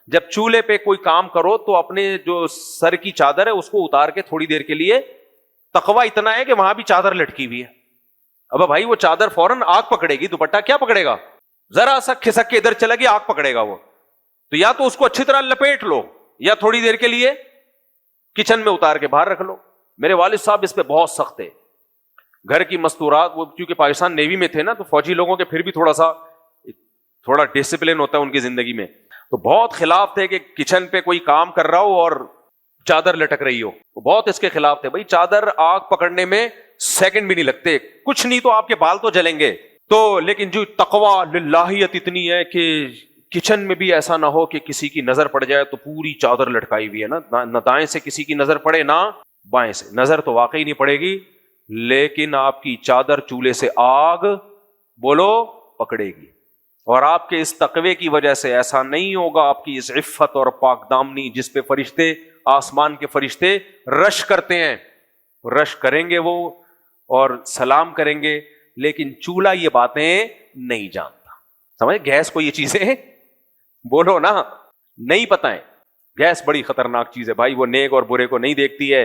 جب چولہے پہ کوئی کام کرو تو اپنے جو سر کی چادر ہے اس کو اتار کے تھوڑی دیر کے لیے، تقویٰ اتنا ہے کہ وہاں بھی چادر لٹکی ہوئی ہے، اب بھائی وہ چادر فوراً آگ پکڑے گی، دوپٹہ کیا پکڑے گا؟ ذرا سا کھسک کے ادھر چلا گیا آگ پکڑے گا وہ، تو یا تو اس کو اچھی طرح لپیٹ لو یا تھوڑی دیر کے لیے کچن میں اتار کے باہر رکھ لو۔ میرے والد صاحب اس پہ بہت سخت ہے، گھر کی مستورات، وہ کیونکہ پاکستان نیوی میں تھے نا تو فوجی لوگوں کے پھر بھی تھوڑا ڈسپلن ہوتا ہے ان کی زندگی میں، تو بہت خلاف تھے کہ کچن پہ کوئی کام کر رہا ہو اور چادر لٹک رہی ہو، وہ بہت اس کے خلاف تھے۔ بھائی چادر آگ پکڑنے میں سیکنڈ بھی نہیں لگتے، کچھ نہیں تو آپ کے بال تو جلیں گے۔ تو لیکن جو تقویٰ للہیت اتنی ہے کہ کچن میں بھی ایسا نہ ہو کہ کسی کی نظر پڑ جائے تو پوری چادر لٹکائی ہوئی ہے نا، نہ دائیں سے کسی کی نظر پڑے نہ بائیں سے، نظر تو واقعی نہیں پڑے گی لیکن آپ کی چادر چولہے سے آگ بولو پکڑے گی، اور آپ کے اس تقوی کی وجہ سے ایسا نہیں ہوگا، آپ کی اس عفت اور پاک دامنی جس پہ فرشتے، آسمان کے فرشتے رش کرتے ہیں، رش کریں گے وہ اور سلام کریں گے، لیکن چولہا یہ باتیں نہیں جانتا۔ سمجھ گیس کو یہ چیزیں بولو نا نہیں پتہ ہے، گیس بڑی خطرناک چیز ہے بھائی، وہ نیک اور برے کو نہیں دیکھتی ہے۔